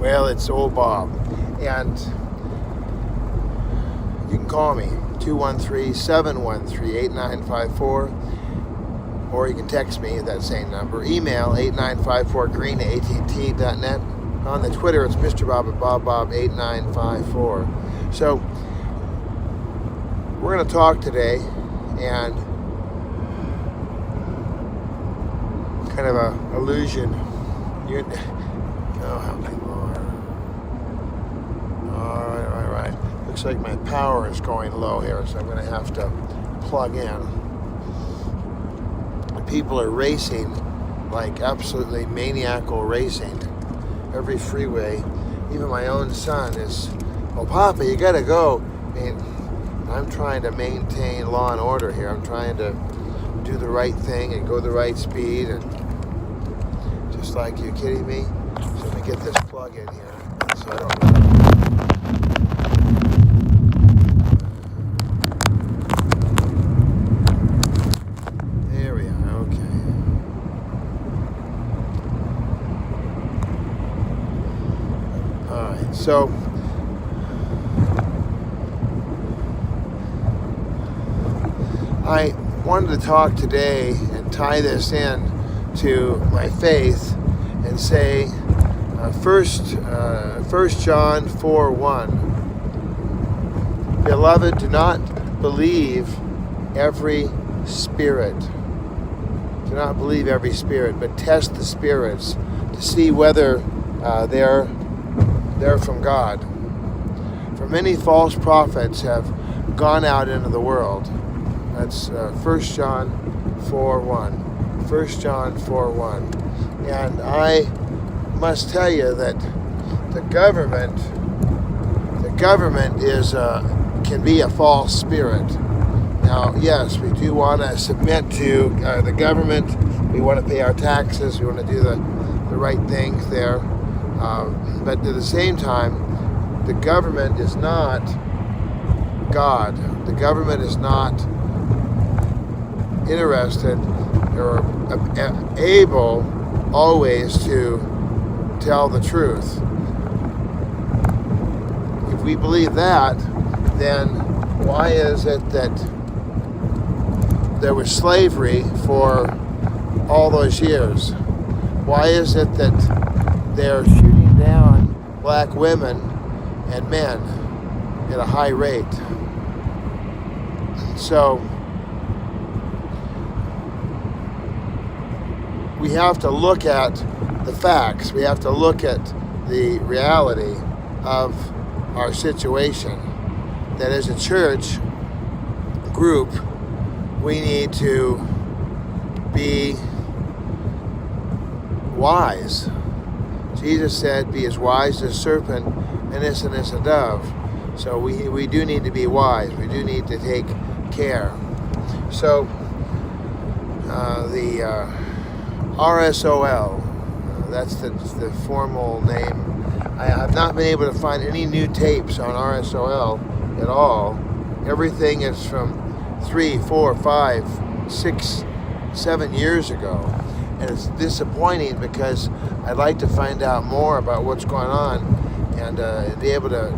Well, it's old Bob. And you can call me, 213-713-8954. Or you can text me at that same number. Email 8954green@att.net. On the Twitter, it's Mr. Bob at BobBob8954. So, we're going to talk today, and kind of a illusion. Oh, help me, Lord. All right. Looks like my power is going low here, so I'm going to have to plug in. People are racing, like absolutely maniacal racing. Every freeway, even my own son is, "Oh, Papa, you gotta go." I mean, I'm trying to maintain law and order here. I'm trying to do the right thing and go the right speed, and just like, you kidding me? So let me get this plug in here so I don't. There we are. Okay. All right. So. I wanted to talk today and tie this in to my faith and say, First John 4:1. Beloved, do not believe every spirit. Do not believe every spirit, but test the spirits to see whether they're from God. For many false prophets have gone out into the world. That's 1 John 4:1. 1 John 4:1. And I must tell you that the government is can be a false spirit. Now, yes, we do want to submit to the government. We want to pay our taxes. We want to do the right things there. But at the same time, the government is not God. The government is not interested or able always to tell the truth. If we believe that, then why is it that there was slavery for all those years? Why is it that they're shooting down black women and men at a high rate? So we have to look at the facts. We have to look at the reality of our situation. That as a church group, we need to be wise. Jesus said, "Be as wise as a serpent and innocent as a dove." So we do need to be wise. We do need to take care. So the RSOL, that's the formal name. I have not been able to find any new tapes on RSOL at all. Everything is from 3, 4, 5, 6, 7 years ago. And it's disappointing because I'd like to find out more about what's going on and be able to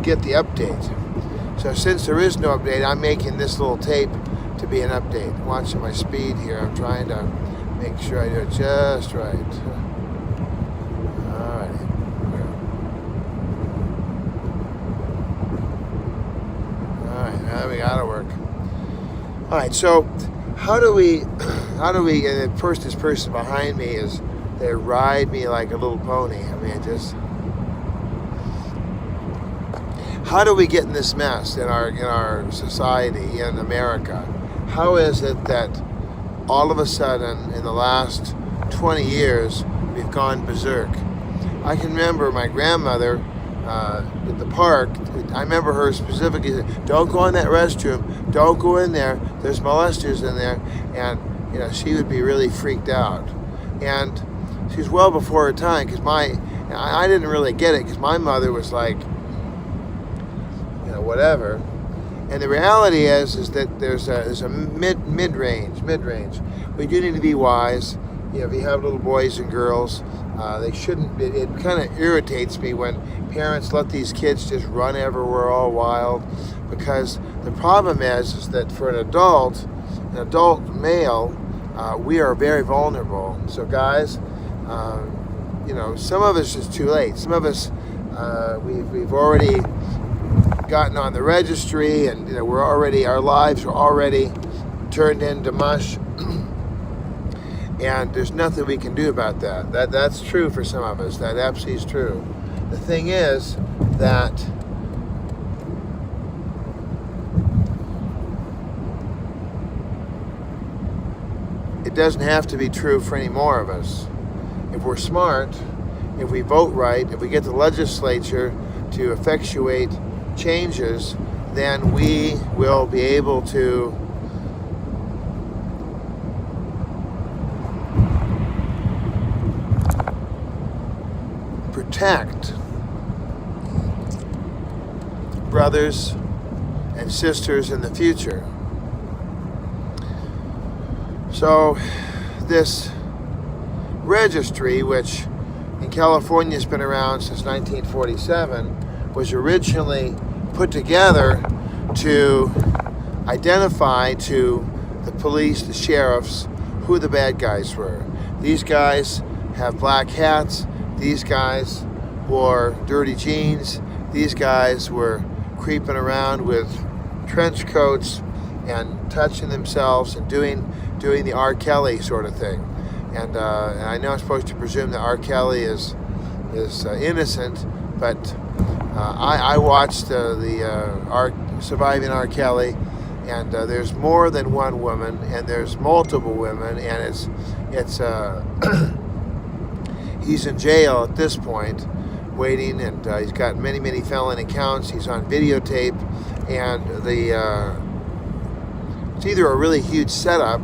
get the update. So since there is no update, I'm making this little tape to be an update. Watching my speed here. I'm trying to make sure I do it just right. All right. All right, now we gotta work. All right, so how do we, and this person behind me they ride me like a little pony. I mean, how do we get in this mess in our society in America? How is it that all of a sudden in the last 20 years we've gone berserk? I can remember my grandmother at the park. I remember her specifically saying, "Don't go in that restroom. Don't go in there. There's molesters in there." And she would be really freaked out. And she's well before her time because I didn't really get it because my mother was like, whatever. And the reality is that there's a mid-range. We do need to be wise, if you have little boys and girls, they shouldn't. It kind of irritates me when parents let these kids just run everywhere all wild, because the problem is that for an adult male, we are very vulnerable. So guys, some of us is too late. Some of us, we've already gotten on the registry, and our lives are already turned into mush. And there's nothing we can do about that. That's true for some of us. That absolutely is true. The thing is that it doesn't have to be true for any more of us. If we're smart, if we vote right, if we get the legislature to effectuate changes, then we will be able to protect brothers and sisters in the future. So this registry, which in California has been around since 1947, was originally put together to identify to the police, the sheriffs, who the bad guys were. These guys have black hats. These guys wore dirty jeans. These guys were creeping around with trench coats and touching themselves and doing the R. Kelly sort of thing. And I know I'm supposed to presume that R. Kelly is innocent, but I watched Surviving R. Kelly, and there's more than one woman, and there's multiple women, and it's he's in jail at this point, waiting, and he's got many felony counts. He's on videotape, and it's either a really huge setup,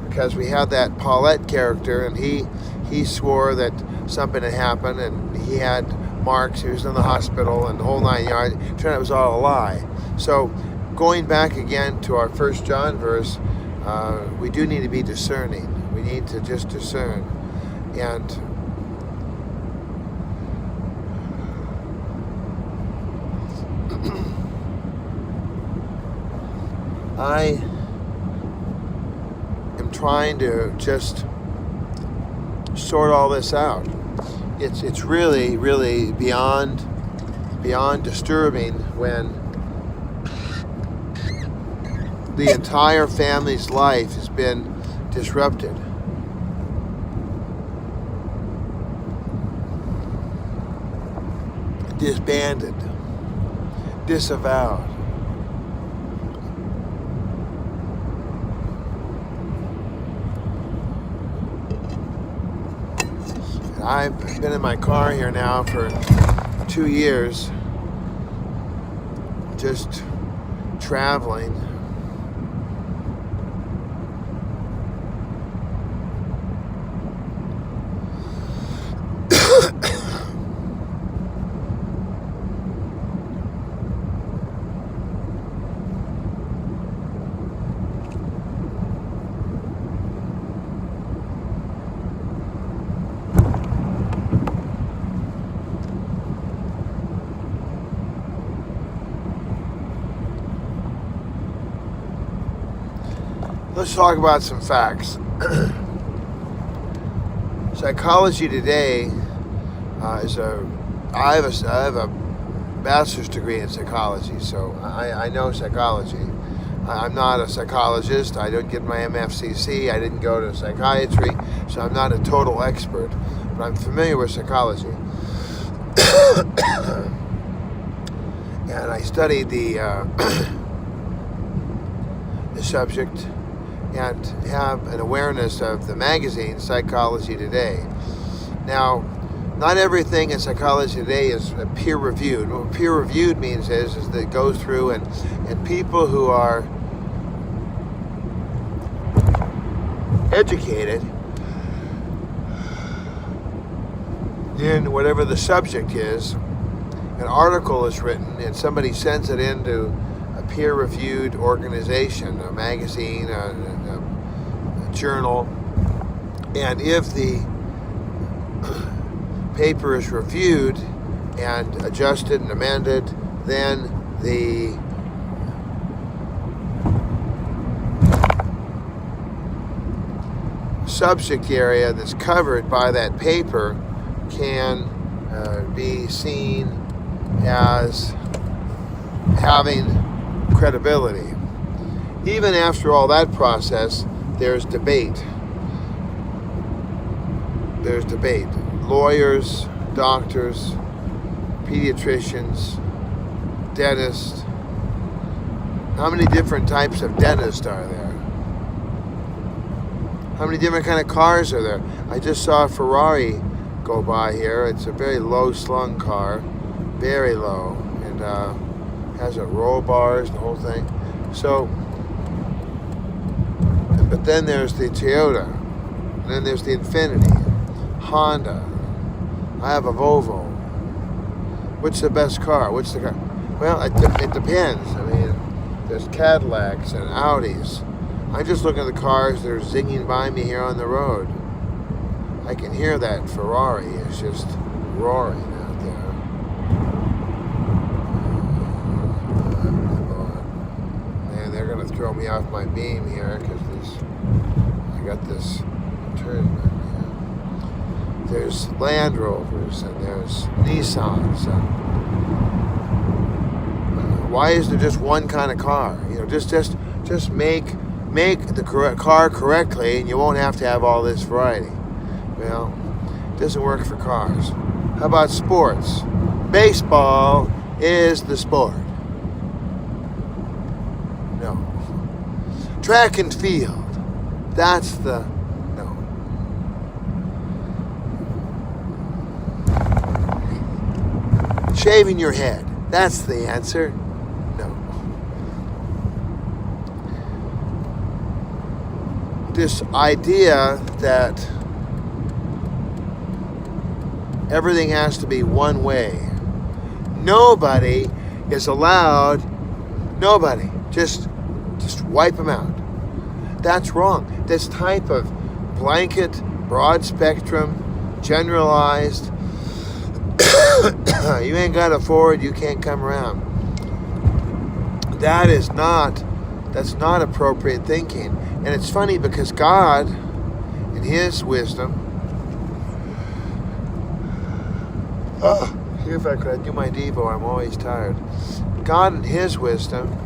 because we have that Paulette character, and he swore that something had happened, and he had marks. He was in the hospital, and the whole 9 yards. It turned out it was all a lie. So, going back again to our 1 John verse, we do need to be discerning. We need to just discern, and I am trying to just sort all this out. It's really beyond disturbing when the entire family's life has been disrupted. Disbanded. Disavowed. I've been in my car here now for 2 years, just traveling. Let's talk about some facts. Psychology today is I have a bachelor's degree in psychology, so I know psychology. I'm not a psychologist. I don't get my MFCC. I didn't go to psychiatry, so I'm not a total expert, but I'm familiar with psychology. And I studied the subject and have an awareness of the magazine Psychology Today. Now, not everything in Psychology Today is peer-reviewed. What peer-reviewed means is that it goes through and people who are educated in whatever the subject is, an article is written and somebody sends it into a peer-reviewed organization, a magazine, a journal, And if the paper is reviewed and adjusted and amended, then the subject area that's covered by that paper can be seen as having credibility. Even after all that process, there's debate. There's debate. Lawyers, doctors, pediatricians, dentists. How many different types of dentists are there? How many different kind of cars are there? I just saw a Ferrari go by here. It's a very low-slung car, very low, and has a roll bars, the whole thing. So, but then there's the Toyota, and then there's the Infiniti, Honda. I have a Volvo. Which is the best car? Which the car? Well, it depends. I mean, there's Cadillacs and Audis. I just look at the cars that are zinging by me here on the road. I can hear that Ferrari is just roaring out there. And they're going to throw me off my beam here because I got this turn back here. There's Land Rovers and there's Nissans. Why is there just one kind of car? You know, just make the correct car correctly, and you won't have to have all this variety. Well, it doesn't work for cars. How about sports? Baseball is the sport. No. Track and field. That's the no. Shaving your head. That's the answer. No. This idea that everything has to be one way. Nobody is allowed, nobody, just wipe them out. That's wrong. This type of blanket, broad spectrum, generalized, you ain't got a forward, you can't come around. That's not appropriate thinking. And it's funny because God, in His wisdom, here if I could do my Devo, I'm always tired. God, in His wisdom,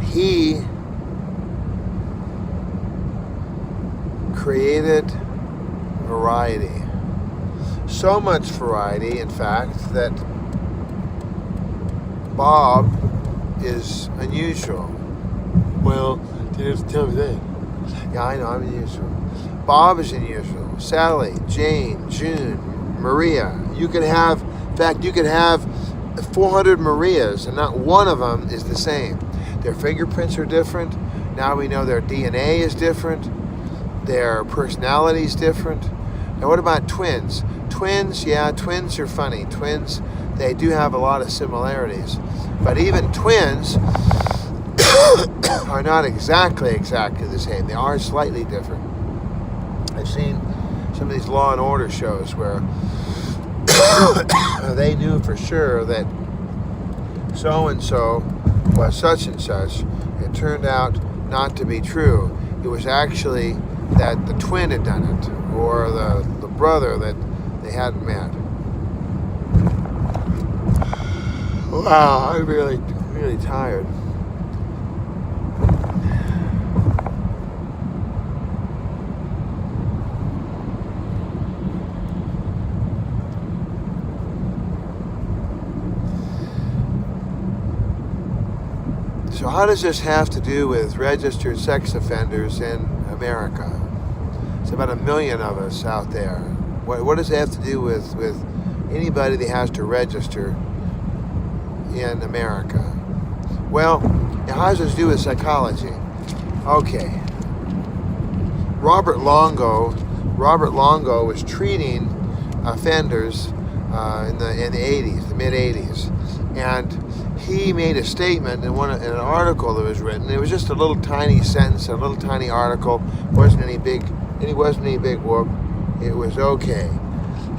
He created variety. So much variety, in fact, that Bob is unusual. Well, you didn't have to tell me that. Yeah, I know, I'm unusual. Bob is unusual. Sally, Jane, June, Maria. You could have 400 Marias, and not one of them is the same. Their fingerprints are different. Now we know their DNA is different. Their personality is different. Now what about twins? Twins, yeah, twins are funny. Twins, they do have a lot of similarities. But even twins are not exactly the same. They are slightly different. I've seen some of these Law and Order shows where they knew for sure that so-and-so was such and such. It turned out not to be true. It was actually that the twin had done it, or the brother that they hadn't met. Wow, I'm really tired. So how does this have to do with registered sex offenders in America? It's about 1 million of us out there. What does it have to do with anybody that has to register in America? Well, how does this do with psychology? Okay. Robert Longo was treating offenders in the 80s, the mid 80s, and he made a statement in an article that was written. It was just a little tiny sentence, a little tiny article. Wasn't any big and he wasn't any big whoop. It was okay.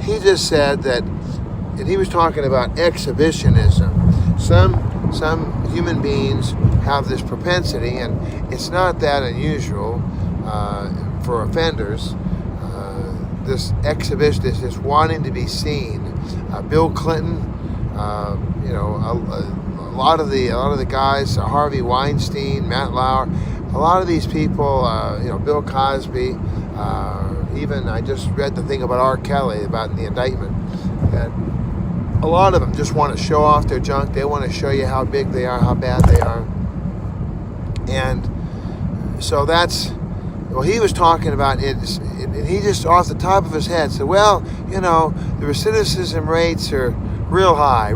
He just said that, and he was talking about exhibitionism. Some human beings have this propensity, and it's not that unusual for offenders. This exhibition, this wanting to be seen. Bill Clinton, a lot of the guys, Harvey Weinstein, Matt Lauer, a lot of these people, Bill Cosby. Even I just read the thing about R. Kelly about the indictment. And a lot of them just want to show off their junk. They want to show you how big they are, how bad they are. And so he was talking about it, and he just off the top of his head said, well, the recidivism rates are real high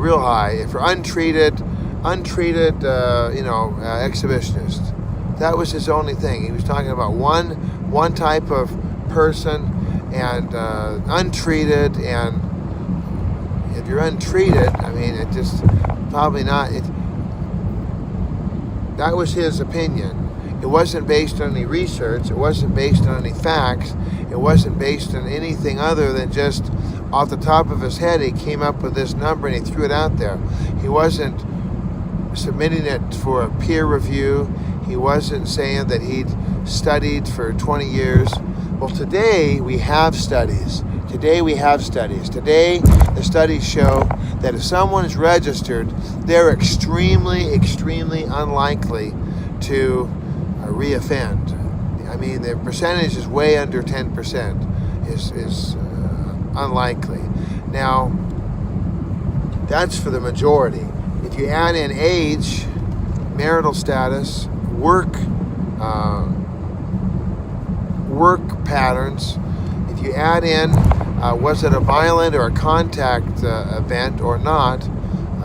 if you're untreated, exhibitionist. That was his only thing. He was talking about one type of person, and untreated, and if you're untreated, I mean, it just probably not. That was his opinion. It wasn't based on any research. It wasn't based on any facts. It wasn't based on anything other than just off the top of his head. He came up with this number and he threw it out there. He wasn't submitting it for a peer review. He wasn't saying that he'd studied for 20 years. Well, today we have studies. Today the studies show that if someone is registered, they're extremely, extremely unlikely to reoffend. I mean, the percentage is way under 10%. Is unlikely. Now, that's for the majority. If you add in age, marital status, work patterns, if you add in was it a violent or a contact event or not,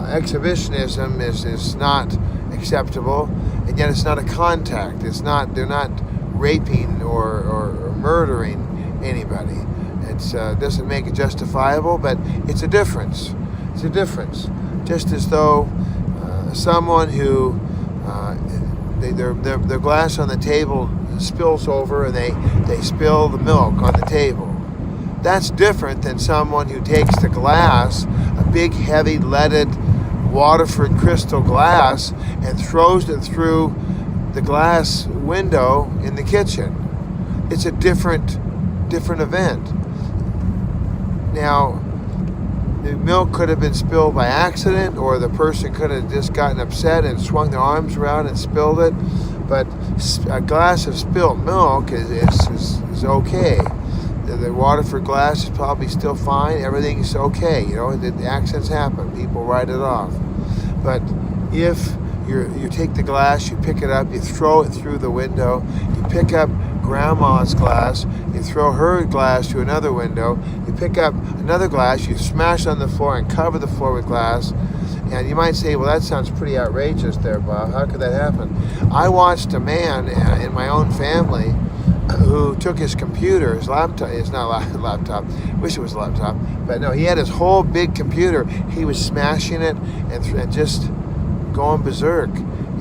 exhibitionism is not acceptable, and yet it's not a contact. They're not raping or murdering anybody. It doesn't make it justifiable, but it's a difference. It's a difference. Just as though someone who their glass on the table spills over and they spill the milk on the table. That's different than someone who takes the glass, a big heavy leaded Waterford crystal glass, and throws it through the glass window in the kitchen. It's a different event. Now, the milk could have been spilled by accident, or the person could have just gotten upset and swung their arms around and spilled it. But a glass of spilled milk is okay. The Waterford glass is probably still fine. Everything's okay. The accidents happen. People write it off. But if you take the glass, you pick it up, you throw it through the window, you pick up grandma's glass, you throw her glass to another window, you pick up another glass, you smash on the floor and cover the floor with glass, and you might say, well, that sounds pretty outrageous there, Bob. How could that happen? I watched a man in my own family who took his computer, his laptop, it's not a laptop, wish it was a laptop, but no, he had his whole big computer, he was smashing it and just going berserk.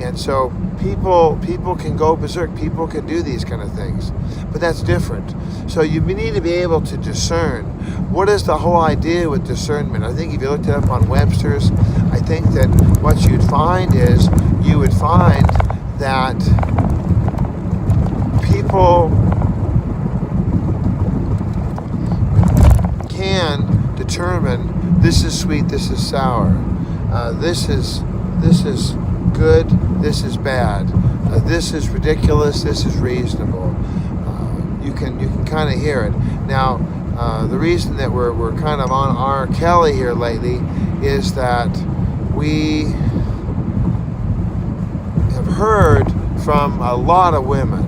And so people can go berserk, people can do these kind of things, but that's different. So you need to be able to discern. What is the whole idea with discernment? I think if you looked it up on Webster's, I think that what you'd find is that people can determine this is sweet, this is sour, this is good, this is bad, this is ridiculous, this is reasonable. You can kind of hear it. Now, the reason that we're kind of on R. Kelly here lately is that we have heard from a lot of women,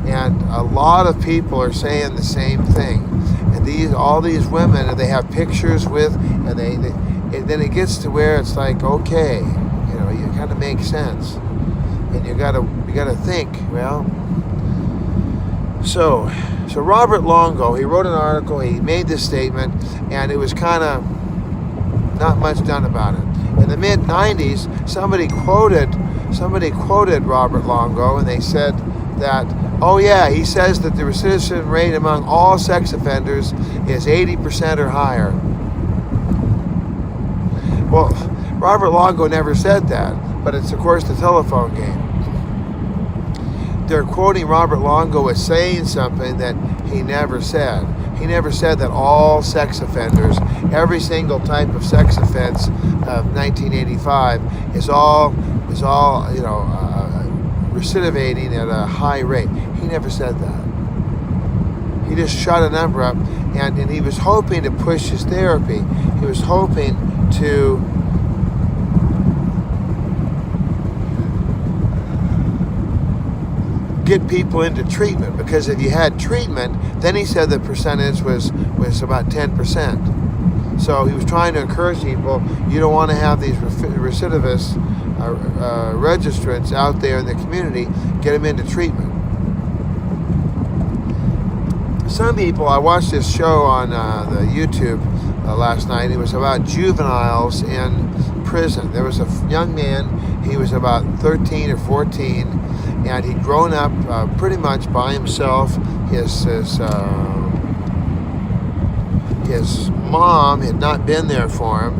and a lot of people are saying the same thing. And all these women, they have pictures with, and then it gets to where it's like, okay, it kind of makes sense, and you gotta think, well. So Robert Longo, he wrote an article, he made this statement, and it was kind of not much done about it. In the mid-90s, somebody quoted Robert Longo, and they said that, oh yeah, he says that the recidivism rate among all sex offenders is 80% or higher. Well, Robert Longo never said that, but it's of course the telephone game. They're quoting Robert Longo as saying something that he never said. He never said that all sex offenders, every single type of sex offense of 1985 is all recidivating at a high rate. He never said that. He just shot a number up, and he was hoping to push his therapy. He was hoping to get people into treatment, because if you had treatment, then he said the percentage was about 10%. So he was trying to encourage people, you don't want to have these recidivist registrants out there in the community, get them into treatment. Some people, I watched this show on the YouTube last night. It was about juveniles in prison. There was a young man, he was about 13 or 14, and he'd grown up pretty much by himself. His mom had not been there for him.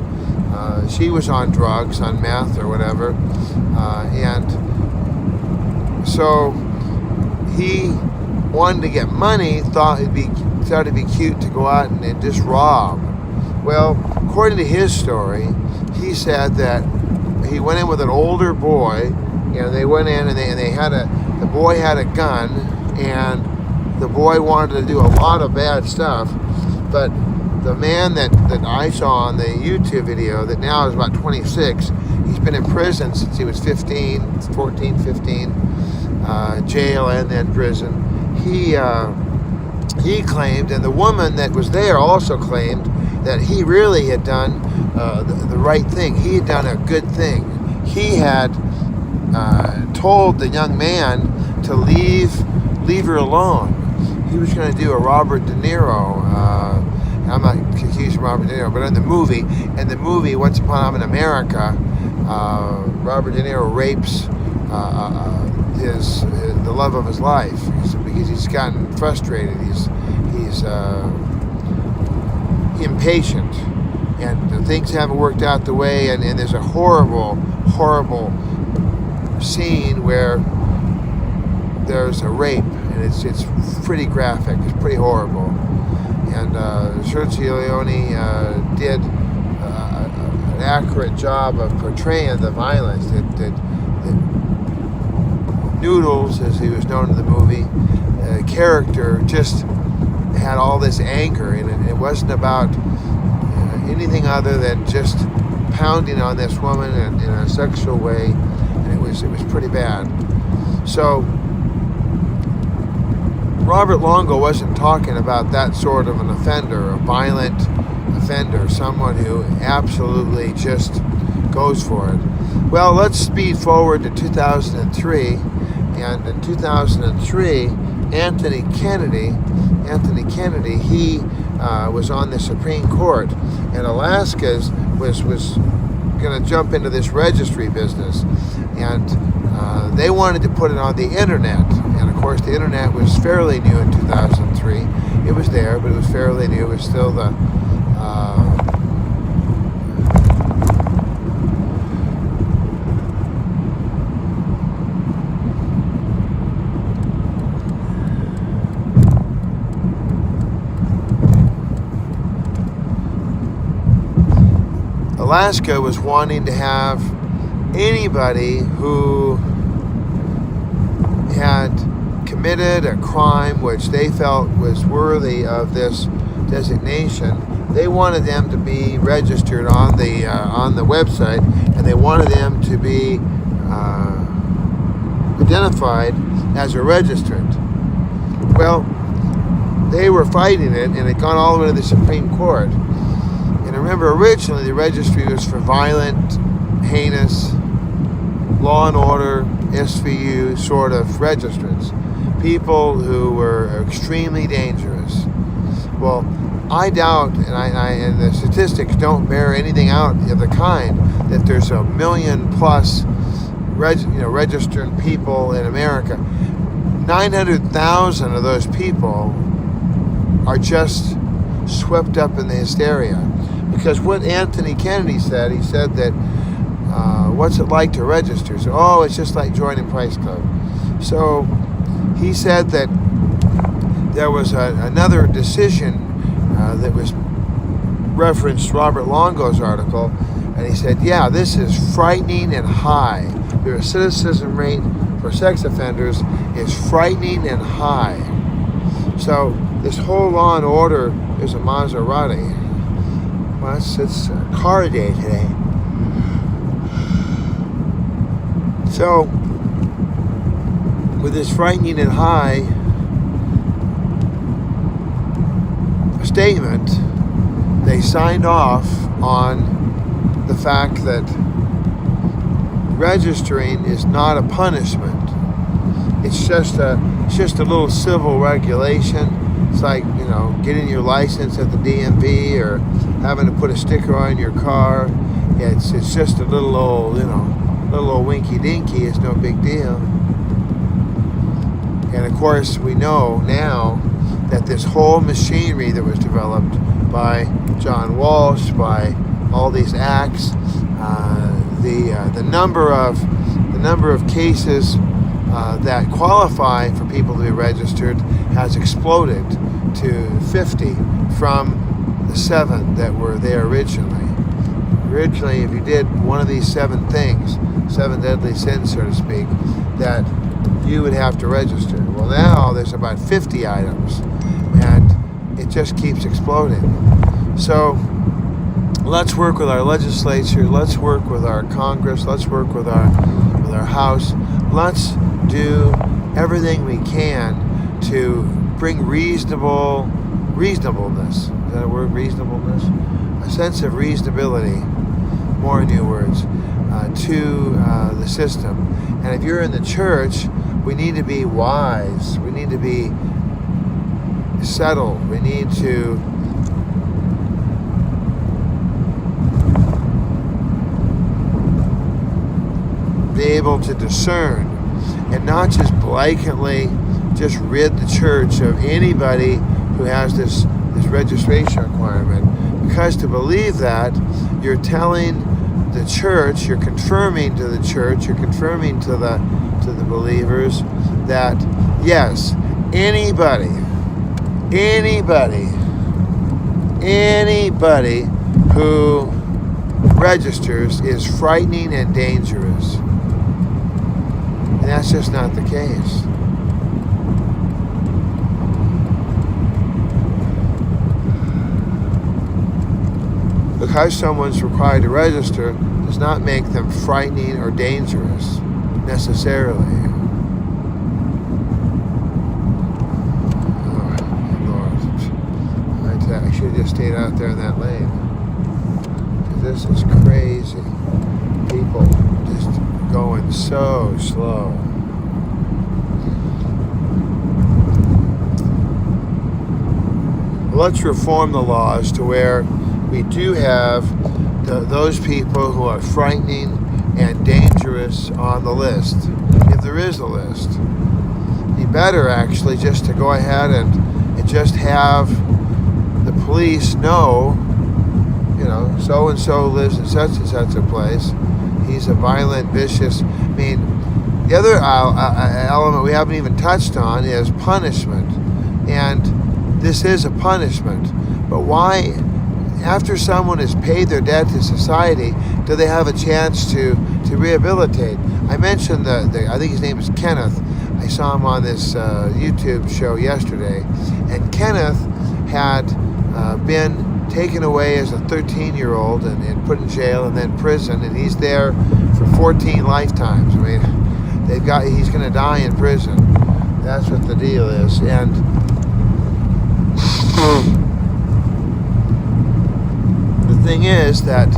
She was on drugs, on meth or whatever, and so he wanted to get money. Thought it'd be cute to go out and just rob. Well, according to his story, he said that he went in with an older boy. They went in and the boy had a gun, and the boy wanted to do a lot of bad stuff. But the man that I saw on the YouTube video, that now is about 26, he's been in prison since he was 14, 15, jail and then prison. He claimed, and the woman that was there also claimed, that he really had done the right thing. He had done a good thing. He had told the young man to leave her alone. He was going to do a Robert De Niro. I'm not accusing Robert De Niro, but in the movie Once Upon a Time in America, Robert De Niro rapes the love of his life because he's gotten frustrated. He's impatient, and things haven't worked out the way. And there's a horrible scene where there's a rape, and it's pretty graphic. It's pretty horrible. And Sergio Leone did an accurate job of portraying the violence. That Noodles, as he was known in the movie, character just had all this anger, and it wasn't about anything other than just pounding on this woman in a sexual way, and it was pretty bad. So Robert Longo wasn't talking about that sort of an offender, a violent offender, someone who absolutely just goes for it. Well, let's speed forward to 2003, and in 2003, Anthony Kennedy, he was on the Supreme Court, and Alaska was going to jump into this registry business, and they wanted to put it on the internet. And of course, the internet was fairly new in 2003. It was there, but it was fairly new. It was still the Alaska was wanting to have anybody who had committed a crime which they felt was worthy of this designation. They wanted them to be registered on the website, and they wanted them to be identified as a registrant. Well, they were fighting it, and it got all the way to the Supreme Court. And remember, originally the registry was for violent, heinous, law and order, SVU sort of registrants, people who were extremely dangerous. Well, I doubt, and the statistics don't bear anything out of the kind, that there's 1 million plus registered people in America. 900,000 of those people are just swept up in the hysteria. Because what Anthony Kennedy said, he said that, what's it like to register? So, oh, it's just like joining Price Club. So he said that there was another decision that was referenced Robert Longo's article, and he said, yeah, this is frightening and high. The recidivism rate for sex offenders is frightening and high. So this whole law and order is a Maserati. Well, it's a car day today. So with this frightening and high statement, they signed off on the fact that registering is not a punishment. It's just a little civil regulation. It's like, getting your license at the DMV or having to put a sticker on your car. It's just a little old, little old winky dinky. It's no big deal. And of course, we know now that this whole machinery that was developed by John Walsh, by all these acts, the number of cases that qualify for people to be registered has exploded to 50 from the 7 that were there originally. Originally, if you did one of these 7 things, 7 deadly sins, so to speak, that you would have to register. Well, now there's about 50 items, and it just keeps exploding. So let's work with our legislature, let's work with our Congress, let's work with our House. Let's do everything we can to bring reasonableness, is that a word, reasonableness? A sense of reasonability, more new words, to the system. And if you're in the church, we need to be wise, we need to be settled, we need to be able to discern and not just blatantly just rid the church of anybody who has this registration requirement. Because to believe that, you're telling the church, you're confirming to the church, you're confirming to the believers that yes, anybody who registers is frightening and dangerous. And that's just not the case. Because someone's required to register does not make them frightening or dangerous, necessarily. Oh, Lord. I should have just stayed out there in that lane. Because this is crazy. People just going so slow. Let's reform the laws to where we do have those people who are frightening and dangerous on the list, if there is a list. Be better, actually, just to go ahead and just have the police know, so-and-so lives in such and such a place. He's a violent, vicious. I mean, the other element we haven't even touched on is punishment. And this is a punishment. But why, after someone has paid their debt to society, do they have a chance to rehabilitate? I mentioned I think his name is Kenneth. I saw him on this YouTube show yesterday. And Kenneth had been taken away as a 13-year-old and put in jail and then prison, and he's there for 14 lifetimes. I mean, he's going to die in prison. That's what the deal is. And the thing is that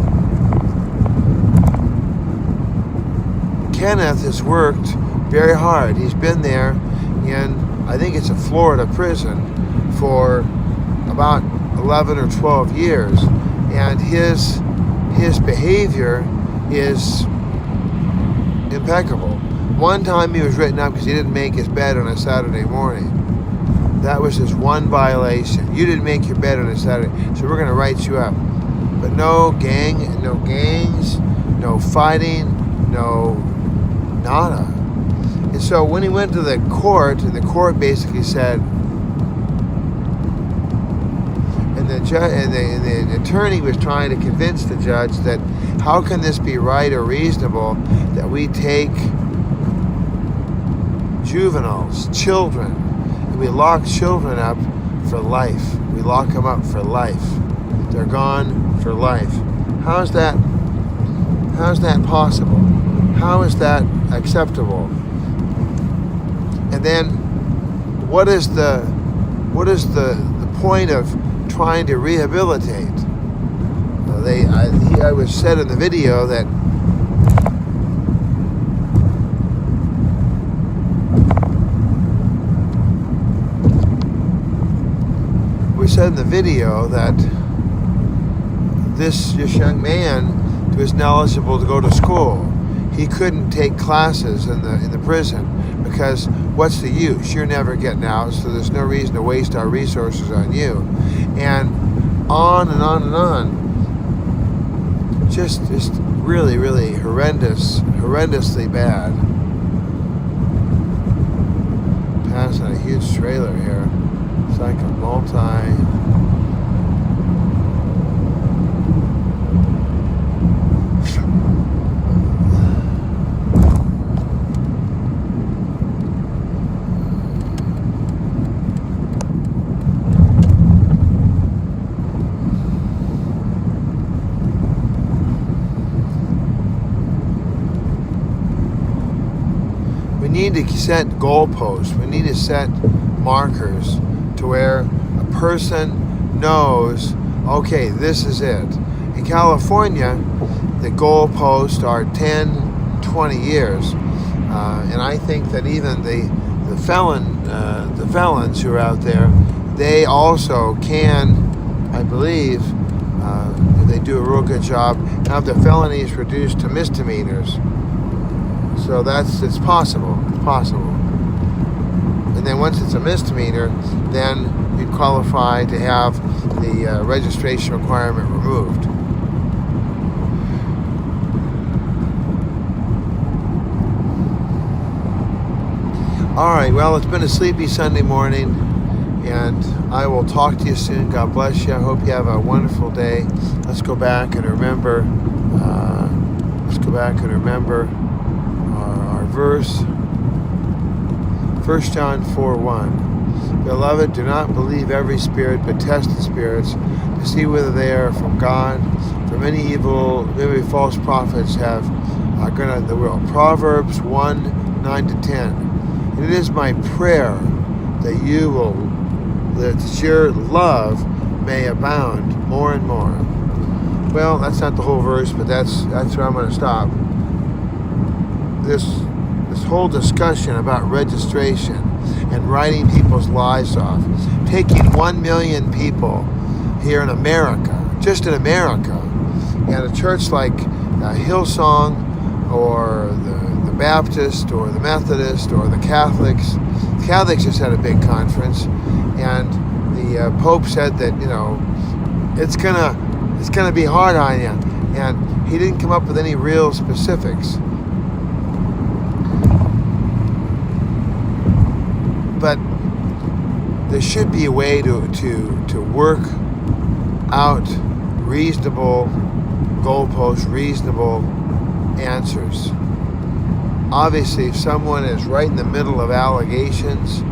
Kenneth has worked very hard. He's been there in, I think it's a Florida prison, for about 11 or 12 years, and his behavior is impeccable. one time he was written up because he didn't make his bed on a Saturday morning. That was his one violation. You didn't make your bed on a Saturday, so we're going to write you up. But no gangs, no fighting, no nada. And so when he went to the court, and the court basically said, and the attorney was trying to convince the judge that how can this be right or reasonable that we take juveniles, children, and we lock children up for life. We lock them up for life. They're gone for life. How's that possible? How is that acceptable? And then what is the point of trying to rehabilitate? I was said in the video that this young man was ineligible to go to school. He couldn't take classes in the prison because what's the use? You're never getting out, so there's no reason to waste our resources on you. And on and on and on. Just really, really horrendously bad. Passing a huge trailer here. It's like a We need to set goalposts. We need to set markers to where a person knows, okay, this is it. In California, the goalposts are 10, 20 years. And I think that even the felons who are out there, they also can, I believe, if they do a real good job, have their felonies reduced to misdemeanors. So it's possible. It's possible. And then once it's a misdemeanor, then you'd qualify to have the registration requirement removed. All right, well, it's been a sleepy Sunday morning, and I will talk to you soon. God bless you. I hope you have a wonderful day. Let's go back and remember. Our verse. 1 John 4:1. Beloved, do not believe every spirit, but test the spirits to see whether they are from God. For many false prophets have gone out in the world. Proverbs 1:9-10. And it is my prayer that your love may abound more and more. Well, that's not the whole verse, but that's where I'm going to stop. This whole discussion about registration and writing people's lives off, taking 1 million people here in America, just in America, and a church like Hillsong or the Baptist or the Methodist or the Catholics. The Catholics just had a big conference, and the Pope said that it's gonna be hard on you, and he didn't come up with any real specifics. But there should be a way to work out reasonable goalposts, reasonable answers. Obviously, if someone is right in the middle of allegations,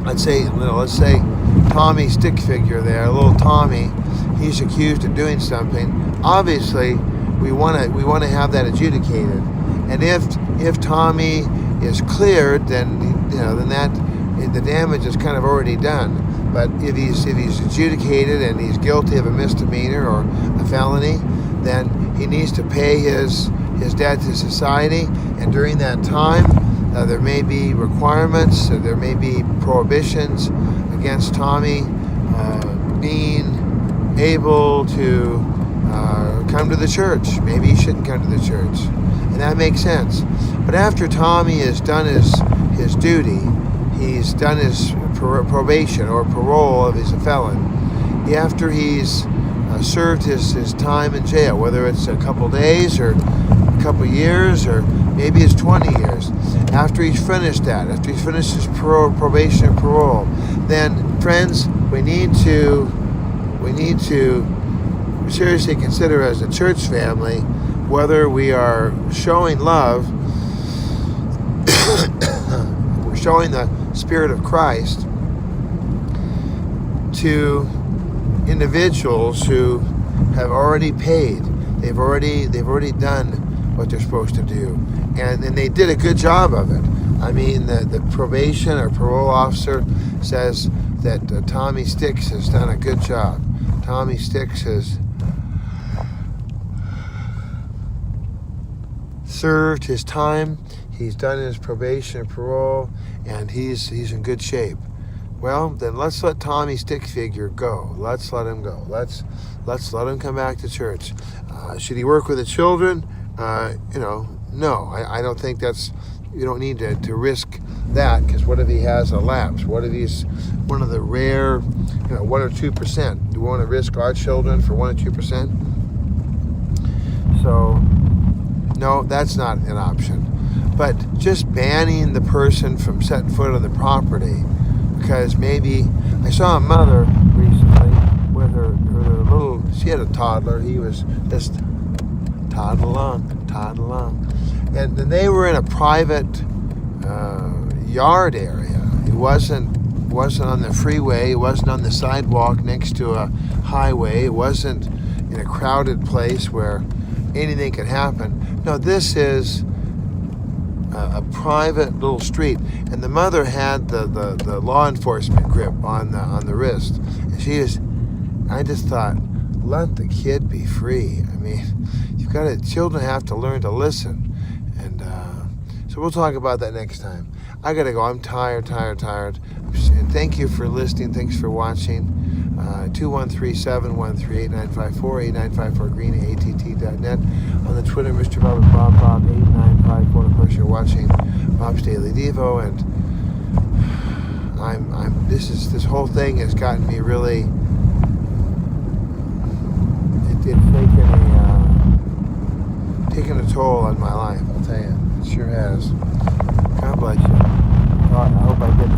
let's say Tommy stick figure there, little Tommy, he's accused of doing something. Obviously, we want to have that adjudicated, and if Tommy is cleared, then the damage is kind of already done. But if he's adjudicated and he's guilty of a misdemeanor or a felony, then he needs to pay his debt to society. And during that time, there may be requirements, there may be prohibitions against Tommy being able to come to the church. Maybe he shouldn't come to the church. And that makes sense. But after Tommy has done his duty, he's done his probation or parole if he's a felon, after he's served his time in jail, whether it's a couple days or a couple years or maybe it's 20 years, after he's finished that, after he's finished his probation or parole, then friends, we need to seriously consider as a church family whether we are showing love, we're showing the Spirit of Christ to individuals who have already paid. They've already done what they're supposed to do, and they did a good job of it. I mean, the probation or parole officer says that Tommy Sticks has done a good job. Tommy Sticks has served his time. He's done his probation or parole, and he's in good shape. Well, then let's let Tommy Stickfigure go. Let's let him go. Let's let him come back to church. Should he work with the children? No. I don't think that's. You don't need to risk that, because what if he has a lapse? What if he's one of the rare, 1 or 2%? Do we want to risk our children for 1 or 2%? So, no, that's not an option. But just banning the person from setting foot on the property, because maybe I saw a mother recently with her little. She had a toddler. He was just toddle along, and then they were in a private yard area. It wasn't on the freeway. It wasn't on the sidewalk next to a highway. It wasn't in a crowded place where anything could happen. No, this is a private little street, and the mother had the law enforcement grip on the wrist, and I just thought, let the kid be free. I mean, children have to learn to listen, and so we'll talk about that next time. I gotta go. I'm tired. And thank you for listening. Thanks for watching. 213-713-8954, 8954 green@att.net. On the Twitter, Mr. Bob 8954. Of course, you're watching Bob's Daily Devo, and this whole thing has gotten me really. It's taken a toll on my life. I'll tell you, it sure has. God bless you. I hope I get